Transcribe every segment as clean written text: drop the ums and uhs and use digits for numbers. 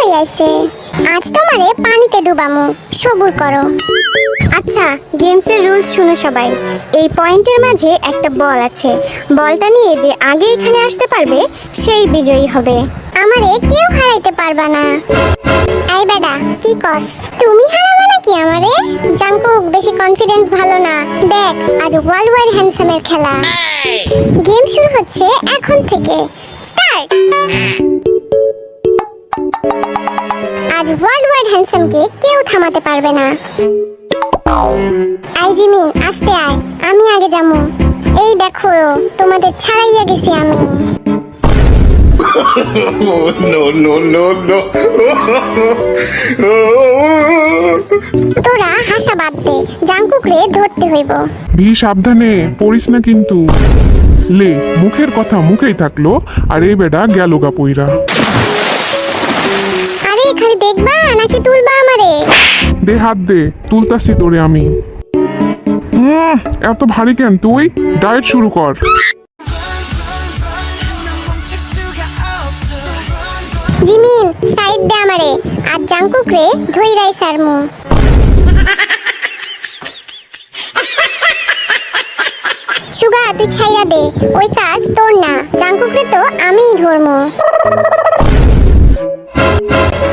হয়ে আছে। আজ তোমারে পানিতে ডুবামু, সবুর করো। আচ্ছা, গেমসের রুলস শুনো সবাই। এই পয়েন্টের মাঝে একটা বল আছে। বলটা নিয়ে যে আগে এখানে আসতে পারবে সেই বিজয়ী হবে। আমারে কেউ হারাইতে পারবা না। এই বেডা, কি কস? তুমি হারাবে নাকি আমারে? জাঙ্কুক, বেশি কনফিডেন্স ভালো না। দেখ, আজ ওয়ার্ল্ড ওয়াইড হ্যান্ডসামের খেলা। গেম শুরু হচ্ছে এখন থেকে। স্টার্ট। আজ ওয়ার্ল্ড ওয়াইড হ্যান্ডসামকে কেউ থামাতে পারবে না। আই জিমিন, আস্তে আয়, আমি আগে যামু। এই দেখো, তোমাদের ছাড়াইয়া গেছি আমি। তোরা হাসা বাদ দে, জাঙ্কুকরে ধরতে হইব। ভি সাবধানে পড়িস না কিন্তু। লে, মুখের কথা মুখেই থাকলো, আর এই বেটা গেল গা পইরা। আরে খালি দেখবা নাকি তুলবা আমারে? দে হাত দে, তুলতাছি তোরে আমি। এত ভারী কেন তুই? ডায়েট শুরু কর। জিমিন, সাইড দে আমারে, আর জাঙ্কুকরে ধইরাই সারমু। সুগা, তুই ছাইরা দে, ওই কাজ তোর না। জাঙ্কুকরে তো আমিই ধরমু।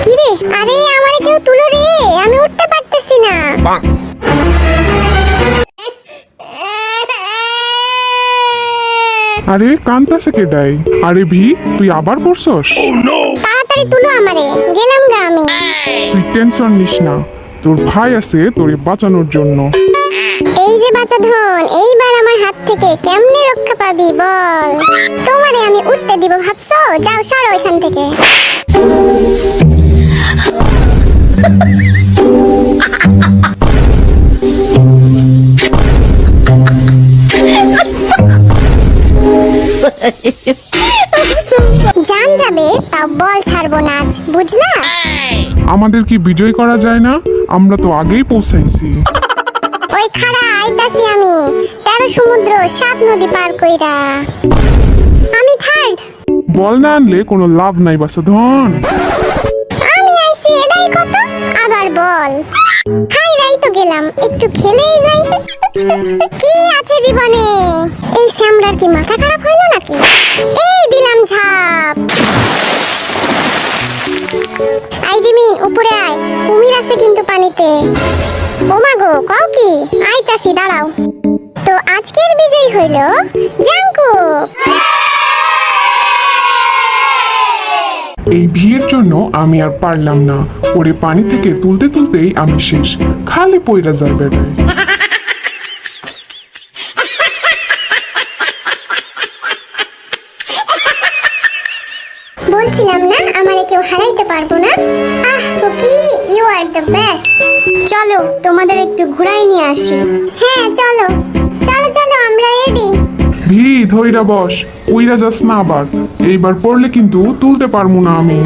কি রে? আরে আমারে কেউ তুলো রে, আমি উঠতে পারতেছি না। আরে কান্তাছে কে ডাই? আরে ভি, তুই আবার পড়ছস? তাড়াতাড়ি তুলো আমারে, গেলাম গা আমি। তুই টেনশন নিস না, তোর ভাই আছে তোরে বাঁচানোর জন্য। এই যে বাচ্চা ধন, এইবার আমার হাত থেকে কেমনে রক্ষা পাবি বল? তোমারে আমি উঠতে দিব ভাবছো? যাও সরো এখান থেকে। জান যাবে, তাও বল ছাড়বো না আজ, বুঝলা? আমাদের কি বিজয় করা যায় না? আমরা তো আগেই পৌঁছাইছি। ওই খাড়া আইতাছি আমি, 13 সমুদ্র 7 নদী পার কইরা। আমি থার্ড। বল না আনলে কোনো লাভ নাই বাসা ধন। আমি আইছি, এটাই কত? আবার বল। হাই রাই তো গেলাম, একটু খেলেই যাই। কি আছে জীবনে? এই স্যামরার কি মাথা খারাপ হইলো নাকি? এই দিলাম ঝাপ। আই জিমিন, উপরে আয়, কুমির আছে কিন্তু পানিতে। ওমা গো, কও কি? আইতাছি, দাঁড়াও। তো আজকের বিজয়ী হইল জাঙ্কুক। এই ভিড়ের জন্য আমি আর পারলাম না, ওরে পানি থেকে তুলতে তুলতেই আমি শেষ। খালি পইরা যায় বেটায়। বলছিলাম না আমারে কেউ হারাইতে পারবো না। Ah cookie, you are the best. চলো তোমাদের একটু ঘুরাই নিয়ে আসি। হ্যাঁ চলো চলো চলো, আমরা রেডি। ভি ধইরা বস, উইরা যাস না আবার। এইবার পড়লে কিন্তু তুলতে পারবো না আমি।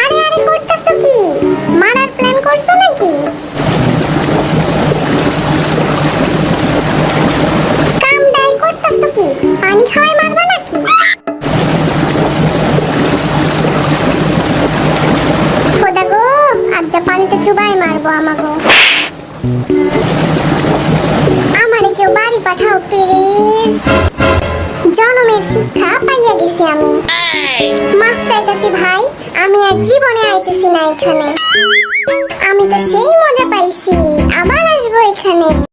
আরে আরে করতেছো কি? মারার প্ল্যান করছো নাকি? কাম ডাই করতেছো কি? পানি খাওয়াই মারবা নাকি? খোদা গো, আজ যা পানিতে চুবাই মারবো আমাগো। আমারে কেউ বাড়ি পাঠাও প্লিজ। জনমের শিক্ষা পাইয়া গেছি আমি। মাফ চাইতাছি ভাই, আমি আর জীবনে আইতেছি না এখানে। আমি তো সেই মজা পাইছি, আবার আসবো এখানে।